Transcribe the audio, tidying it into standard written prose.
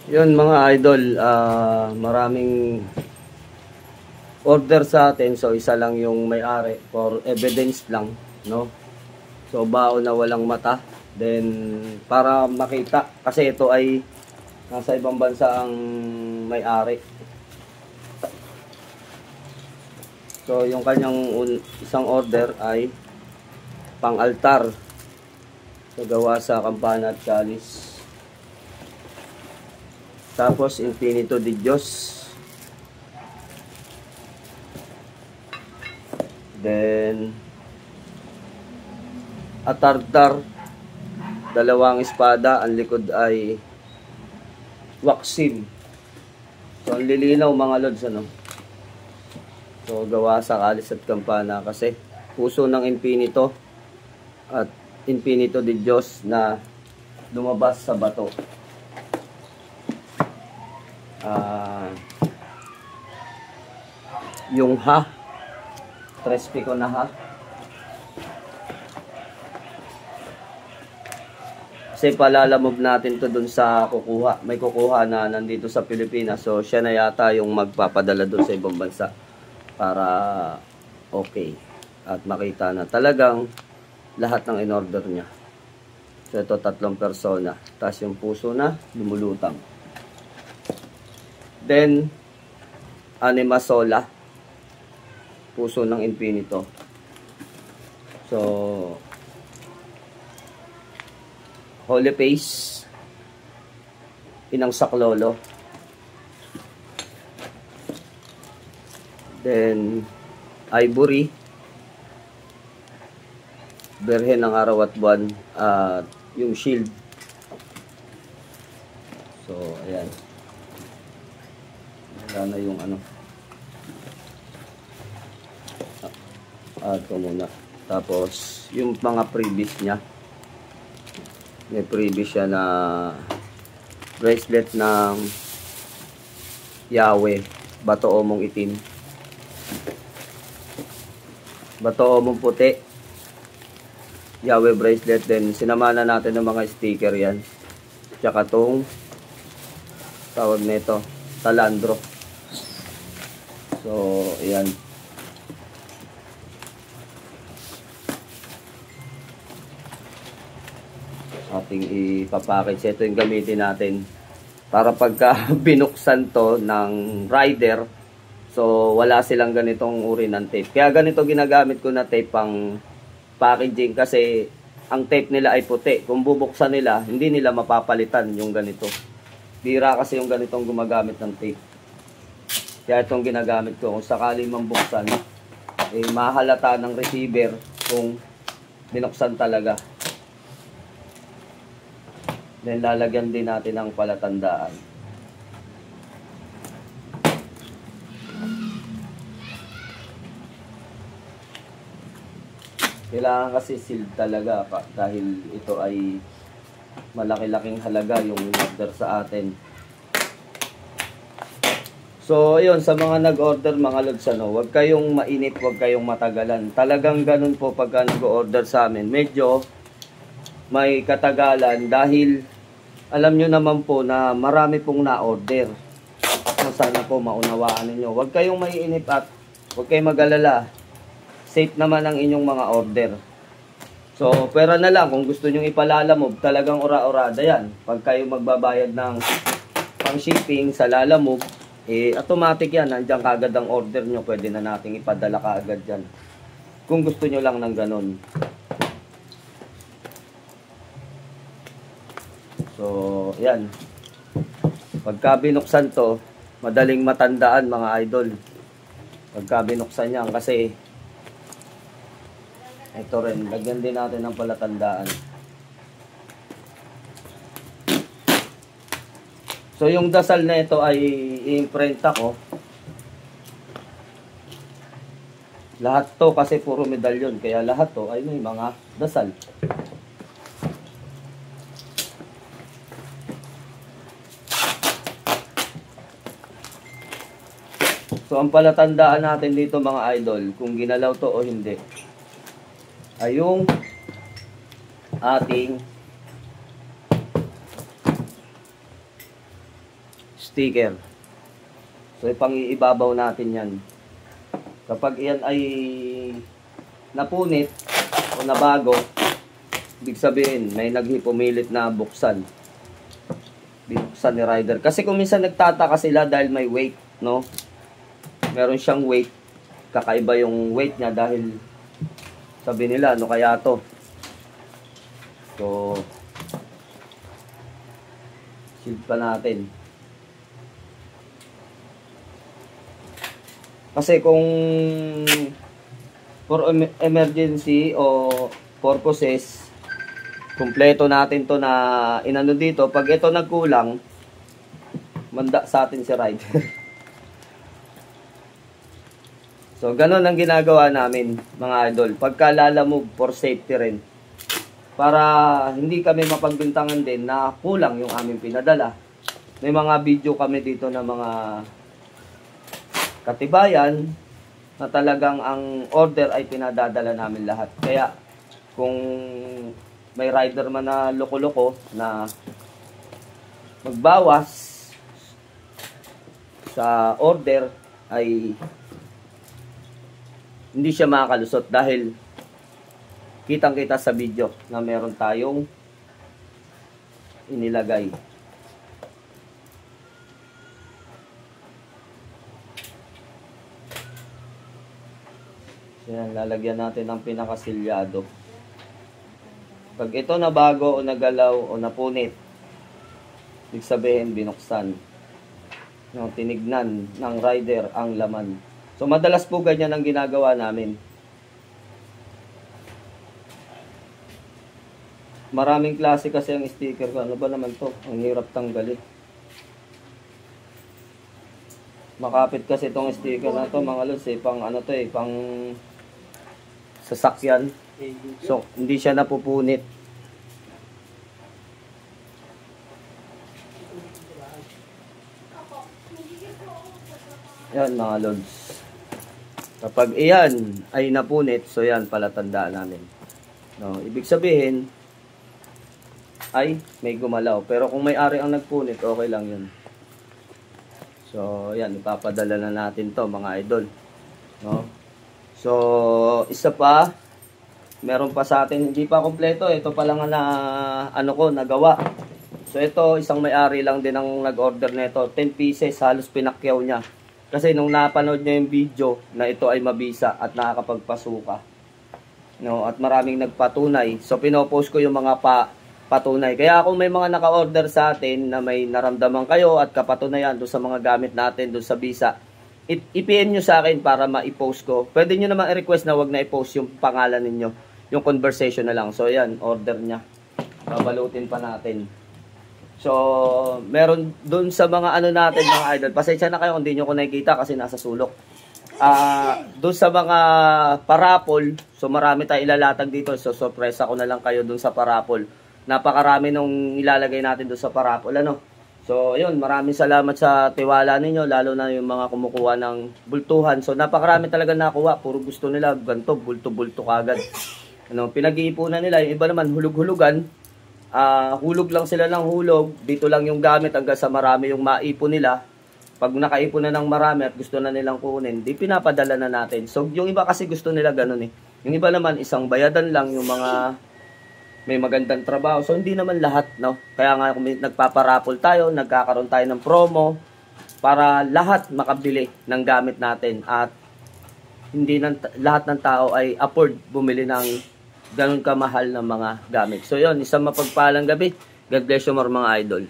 Yun mga idol, maraming order sa atin. So isa lang yung may-ari for evidence lang, no? So bao na walang mata. Then para makita kasi ito ay nasa ibang bansa ang may-ari. So yung kanyang isang order ay pang-altar. So gawa sa kampana at chalice. Tapos Infinito de Dios. Then Atartar, dalawang espada, ang likod ay waxim. So ang lilinaw mga lods, ano. So gawa sa kalis at kampana kasi puso ng Infinito at Infinito de Dios na lumabas sa bato. Yung ha, Trespico na ha. Kasi palalamog natin to dun sa kukuha. May kukuha na nandito sa Pilipinas. So siya na yata yung magpapadala dun sa ibang bansa. Para okay. At makita na talagang lahat ng in-order niya. So ito 3 persona. Tapos yung puso na lumulutang. Then Anima Sola, puso ng Infinito. So Holy Face, Inang Saklolo. Then Ivory, Berhen ng Araw at Buwan, at yung shield. So ayan, wala na yung ano. Ito muna. Tapos yung mga previous niya, may previous siya na bracelet ng Yahweh, bato omong itim, bato omong puti, Yahweh bracelet. Then sinamana natin ng mga sticker yan, tsaka tong tawag nito talandro. So ayan, ating ipapackage. Ito yung gamitin natin para pagka binuksan to ng rider, so wala silang ganitong uri ng tape. Kaya ganito ginagamit ko na tape pang packaging, kasi ang tape nila ay puti. Kung bubuksan nila, hindi nila mapapalitan yung ganito. Bira kasi yung ganitong gumagamit ng tape. Kaya itong ginagamit ko, kung sakali mang buksan, mahalata ng receiver kung binuksan talaga. Then lalagyan din natin ng palatandaan. Kailangan kasi sealed talaga dahil ito ay malaki-laking halaga yung order sa atin. So ayun, sa mga nag-order mga lods, ano, huwag kayong mainit, huwag kayong matagalan. Talagang ganun po pagka nag-order sa amin. Medyo may katagalan dahil alam nyo naman po na marami pong na-order. So sana po maunawaan ninyo. Huwag kayong maiinip at huwag kayong mag-alala. Safe naman ang inyong mga order. So pera na lang kung gusto nyo ipalalamove, talagang ora-orada yan. Pag kayo magbabayad ng pang shipping sa Lalamove, automatic yan. Nandiyan kagad ang order nyo. Pwede na nating ipadala kaagad yan. Kung gusto nyo lang ng ganun. So, yan. Pagka binuksan to, madaling matandaan mga idol. Pagka binuksan yan, kasi ito rin, lagyan din natin ng palatandaan. So, yung dasal na ito ay i-imprenta ko. Lahat to kasi puro medalyon, kaya lahat to ay may mga dasal. So ang palatandaan natin dito mga idol, kung ginalaw to o hindi, ay yung ating sticker. So ipang-iibabaw natin yan. Kapag yan ay napunit o nabago, ibig sabihin may naghipumilit na buksan. Binuksan ni rider. Kasi kung minsan nagtataka sila dahil may weight, no? Meron siyang weight. Kakaiba yung weight niya dahil sabi nila, ano kaya to? So, shield pa natin. Kasi kung for emergency o purposes, kumpleto natin to na inano dito. Pag ito nagkulang, manda sa atin si rider. So, ganun ang ginagawa namin, mga idol. Pagka lalamove, for safety rin. Para hindi kami mapagbintangan din na kulang yung aming pinadala. May mga video kami dito na mga katibayan na talagang ang order ay pinadadala namin lahat. Kaya, kung may rider man na loko-loko na magbawas sa order, ay hindi siya makakalusot dahil kitang-kita sa video na meron tayong inilagay. So yan, lalagyan natin ng pinakasilyado. Pag ito na bago o nagalaw o napunit, ibig sabihin binuksan. Yung tinignan ng rider ang laman. So, madalas po ganyan ang ginagawa namin. Maraming klase kasi ang sticker ko. Ano ba naman to? Ang hirap tanggalin. Makapit kasi itong sticker na to, mga lods, pang ano to pang sasakyan. So, hindi siya napupunit. Yan, mga lods. Kapag iyan ay napunit, so yan pala tandaan namin. No, ibig sabihin ay may gumalaw. Pero kung may-ari ang nagpunit, okay lang yun. So, yan, ipapadala na natin to, mga idol. No? So, isa pa, meron pa sa atin, hindi pa kompleto. Ito pa lang na, ano ko, nagawa. So, ito, isang may-ari lang din ang nag-order nito. 10 pieces, halos pinakyaw niya. Kasi nung napanood niya yung video na ito ay mabisa at nakakapagpasuka. No, at maraming nagpatunay. So pinopost ko yung mga patunay. Kaya kung may mga naka-order sa atin na may naramdaman kayo at kapatunayan doon sa mga gamit natin doon sa bisa, i-PM nyo sa akin para ma-post ko. Pwede nyo naman i-request na wag na i-post yung pangalan ninyo. Yung conversation na lang. So yan, order niya. Babalutin pa natin. So, meron dun sa mga ano natin, mga idol. Pasensya na kayo kung di nyo ko nakikita kasi nasa sulok. Dun sa mga parapol, so marami tayong ilalatag dito. So, sorpresa ko na lang kayo dun sa parapol. Napakarami nung ilalagay natin dun sa parapol. Ano? So, yun, maraming salamat sa tiwala ninyo, lalo na yung mga kumukuha ng bultuhan. So, napakarami talaga nakuha. Puro gusto nila, ganito, bulto-bulto kagad. Ano, pinag-iipunan nila. Yung iba naman, hulug-hulugan. Hulog lang sila ng hulog, dito lang yung gamit hanggang sa marami yung maipon nila. Pag nakaipon na ng marami at gusto na nilang kunin, di pinapadala na natin. So yung iba kasi gusto nila ganun Yung iba naman isang bayadan lang yung mga may magandang trabaho. So hindi naman lahat, no? Kaya nga kung nagpaparapol tayo, nagkakaroon tayo ng promo para lahat makabili ng gamit natin at hindi lahat ng tao ay afford bumili ng ganun kamahal na mga gamit. So yun, isang mapagpalang gabi. God bless you more, mga idol.